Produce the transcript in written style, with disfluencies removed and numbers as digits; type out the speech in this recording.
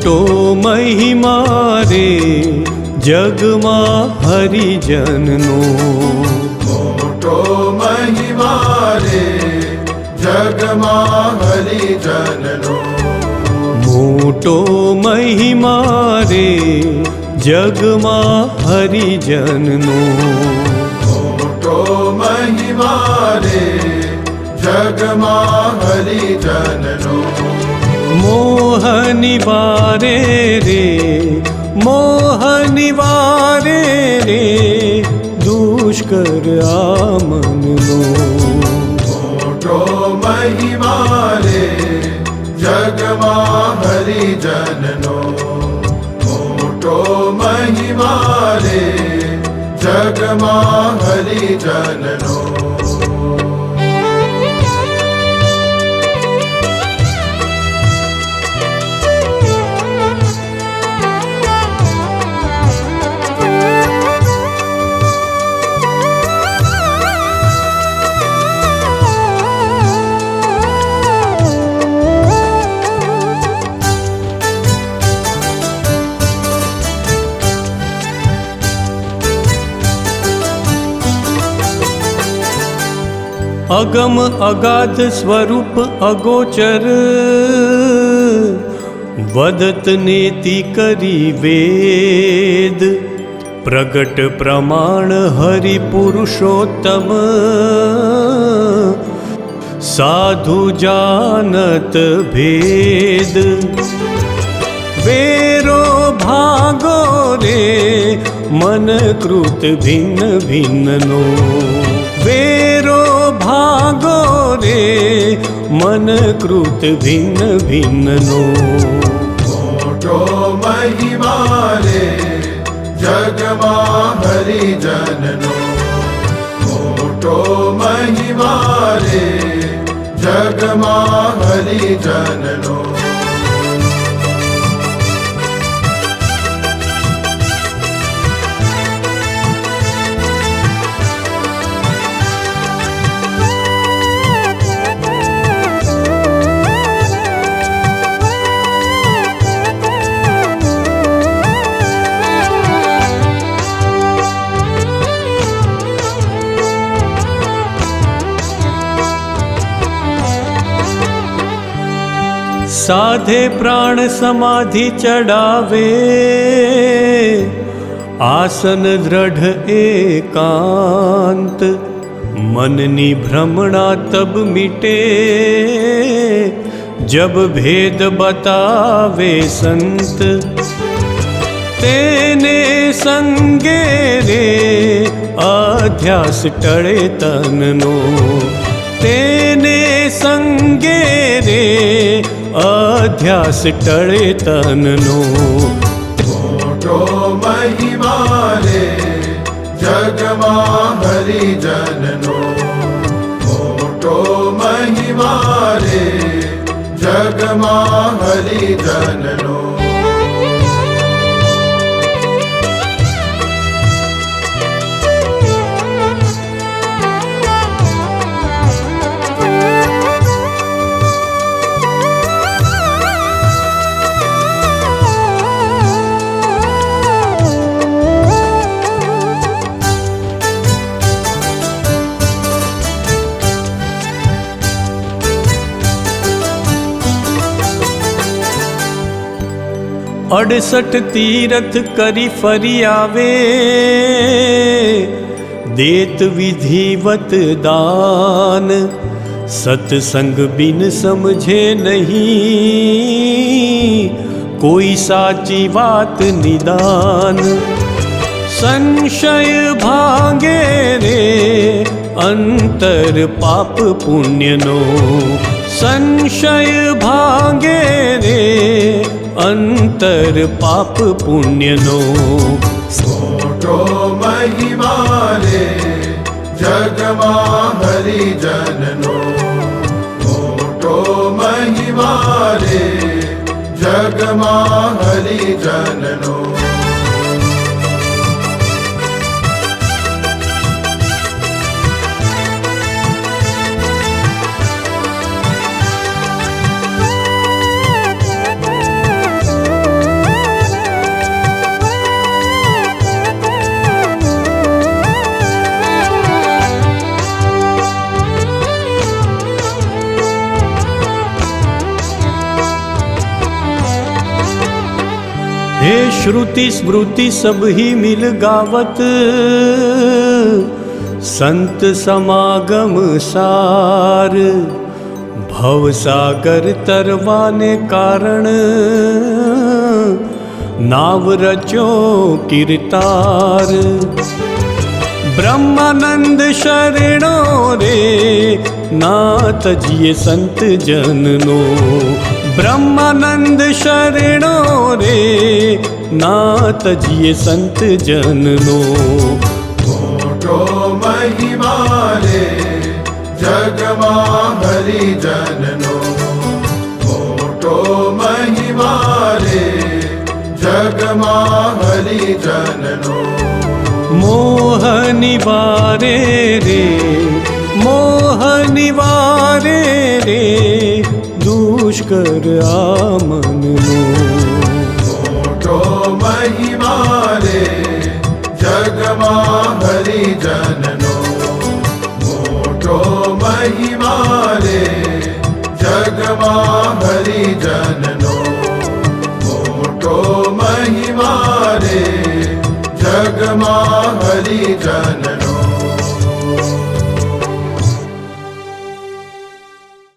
મોટો મહિમા રે જગમાં હરિજનનો, મોટો મહિમા રે જગમાં હરિજનનો, મોટો મહિમા રે જગમાં હરિજનનો, મોટો મહિમા રે જગમાં હરિજનનો, મોહ નિવારે રે મોહ નિવારે રે દુષ્કર આ મનનો, મોટો મહિમા રે જગમાં હરિજનનો, મોટો મહિમા રે જગમાં હરિજનનો. અગમ અગાધ સ્વરૂપ અગોચર, વદત નેતિ કરી વેદ, પ્રગટ પ્રમાણ હરિ પુરુષોત્તમ, સાધુ જાનત ભેદ. વેરો ભાગો રે મન કૃત ભિન્ન ભિન્નનો, વેરો ભાગો રે મન કૃત ભિન્ન ભિન્નનો, મોટો મહિમા રે જગમાં હરિજનનો, મોટો મહિમા રે જગમાં હરિજનનો. સાધે પ્રાણ સમાધિ ચડાવે, આસન દ્રઢ એકાંત, મનની ભ્રમણા તબ મિટે, જબ ભેદ બતાવે સંત. તેને સંગે રે અધ્યાસ ટળે તનનો, તેને સંગે રે અધ્યાસ ટળે તનનો, મોટો મહિમા રે જગમાં હરિજનનો, મોટો મહિમા રે જગમાં હરિજનનો. અડસઠ તીરથ કરી ફરી આવે, દેત વિધિવત દાન, સત્સંગ બિન સમझे નહીં કોઈ સાચી વાત નિદાન. સંશય ભાંગે રે અંતર પાપ પુણ્યનો, સંશય ભાંગે રે અંતર પાપ પુણ્યનો, મોટો મહિમા રે જગમાં હરિજનનો, મોટો મહિમા રે જગમાં હરિજનનો. श्रुति स्मृति सब ही मिल गावत, संत समागम सार। भव सागर तरवाने कारण, नाव रचो कीर्तार। ब्रह्मानंद शरणो रे, नाथ जिये संत जननो। ब्रह्मानंद शरणो रे, नाथ जिये संत जननो। मोटो महिमा रे, जगमा हरि जननो। मोटो महिमा रे, जगमा हरि जननो। मोह निवारे रे, मोह निवारे रे, दुष्कर आमनो। मोटो महिमा रे, जगमा हरि जननो। मोटो महिमा रे, जगमा हरि जननो। मोटो महिमा रे, जगमा हरि जननो।